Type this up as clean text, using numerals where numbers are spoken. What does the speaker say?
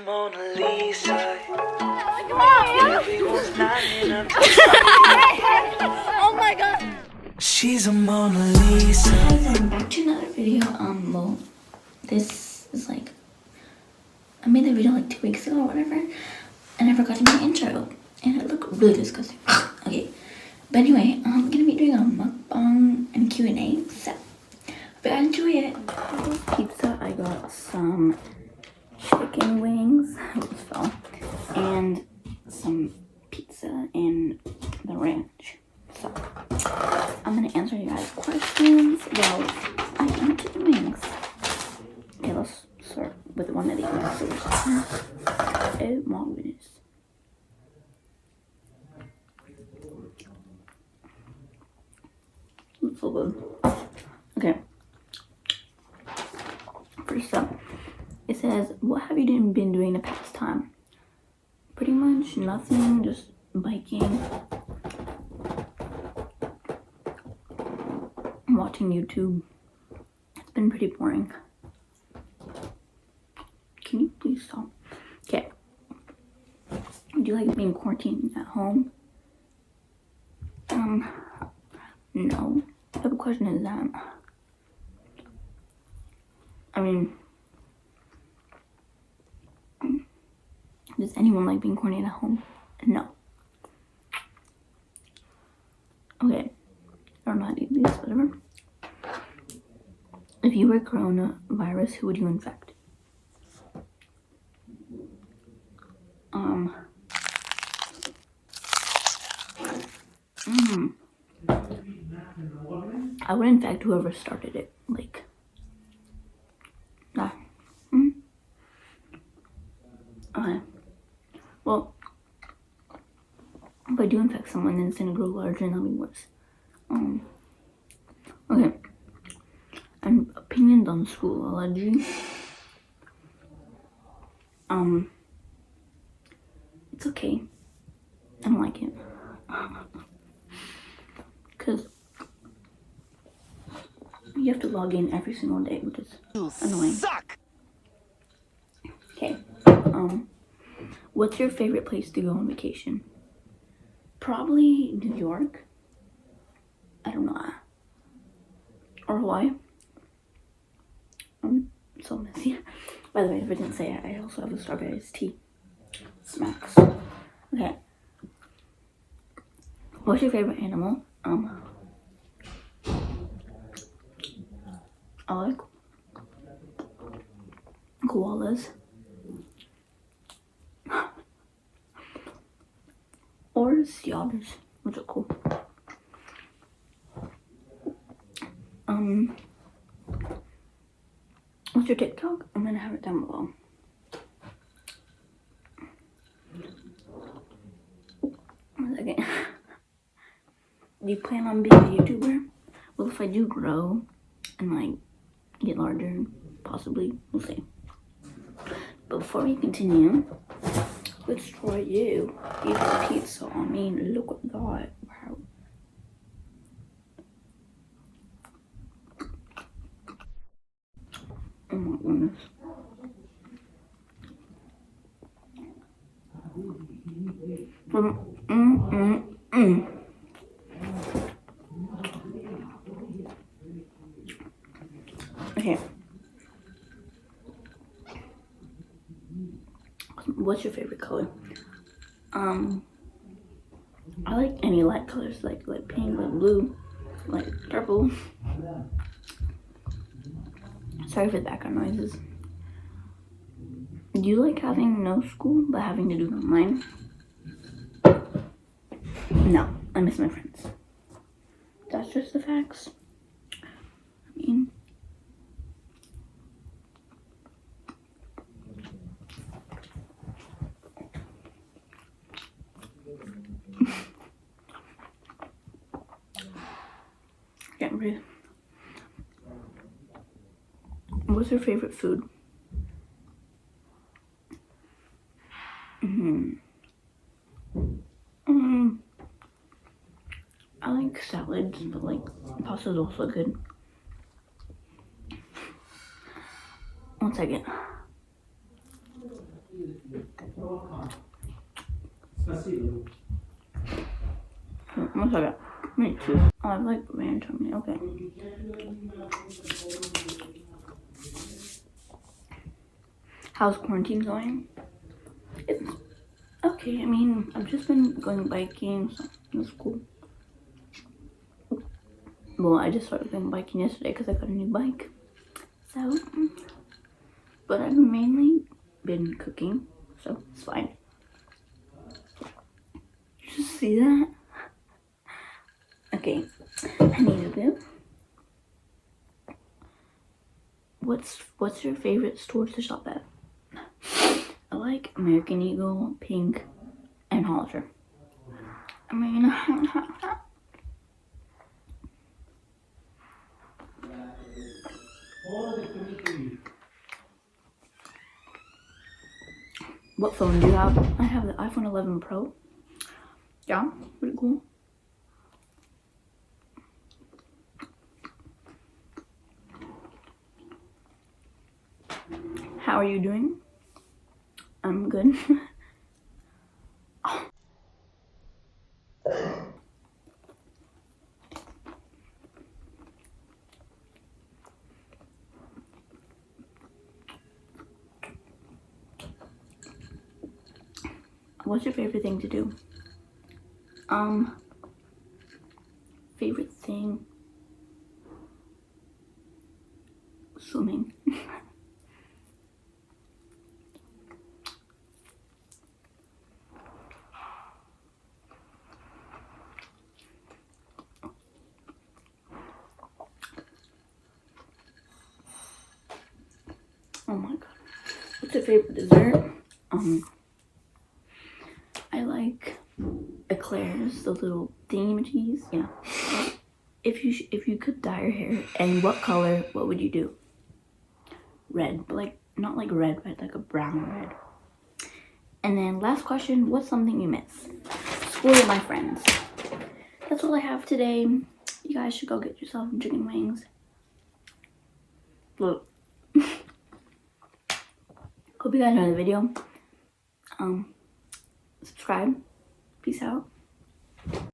Mona Lisa. Everyone's lining up. Oh my god. She's a Mona Lisa. Hi everyone, back to another video. Well, this is like, I made the video like 2 weeks ago or whatever, and I forgot to make an intro, and it looked really disgusting. Okay, but anyway, I'm gonna be doing a mukbang and Q&A, so hope you guys enjoy it. Pizza, I got some chicken wings, and some pizza and the ranch. So, I'm gonna answer you guys' questions while I eat the wings. Okay, let's start with one of these first. Oh my goodness. It's so good. Okay. First up, it says, what have you been doing to pass time? Pretty much nothing, just biking, watching YouTube. It's been pretty boring. Can you please stop? Okay. Do you like being quarantined at home? No. The other question is that, does anyone like being quarantined at home? No. Okay. I don't know how to do this, whatever. If you were coronavirus, who would you infect? I would infect whoever started it. Like, okay. Well, if I do infect someone, then it's gonna grow larger and that'll be worse. Okay. And opinions on Schoology. It's okay. I don't like it. Because you have to log in every single day, which is annoying. Suck. Okay. What's your favorite place to go on vacation? Probably New York. I don't know. Or Hawaii. So messy. By the way, if I didn't say it, I also have a strawberry iced tea. Smacks. Okay. What's your favorite animal? I like koalas. Or sea otters, which are cool. What's your TikTok? I'm gonna have it down below. One second. Do you plan on being a YouTuber? Well, if I do grow and like get larger, possibly, we'll see. But before we continue, let's try you. Eat the pizza. I mean, look at that. Wow. Oh my goodness. Okay. What's your favorite color? I like any light colors, like pink, like blue, like purple. Sorry for the background noises. Do you like having no school but having to do it online? No, I miss my friends. That's just the facts. Can't breathe. What's your favorite food? I like salads, but like pasta is also good. 1 second. One second. Me too. Oh, I like randomly. Okay. How's quarantine going? It's okay. I mean, I've just been going biking, so it's cool. Well, I just started going biking yesterday because I got a new bike. So, but I've mainly been cooking, so it's fine. Did you see that? Okay, I need a bit. What's your favorite store to shop at? I like American Eagle, Pink, and Hollister. I mean, what phone do you have? I have the iPhone 11 Pro. Yeah, pretty cool. How are you doing? I'm good. What's your favorite thing to do? Favorite thing? Swimming. Oh my god. What's your favorite dessert? I like eclairs, the little thingamajiggies. Yeah. If you could dye your hair, and what color, what would you do? Red, but like not like red, but like a brown red. And then last question, what's something you miss? School with my friends. That's all I have today. You guys should go get yourself some chicken wings. Look. Hope you guys enjoyed the video. Subscribe. Peace out.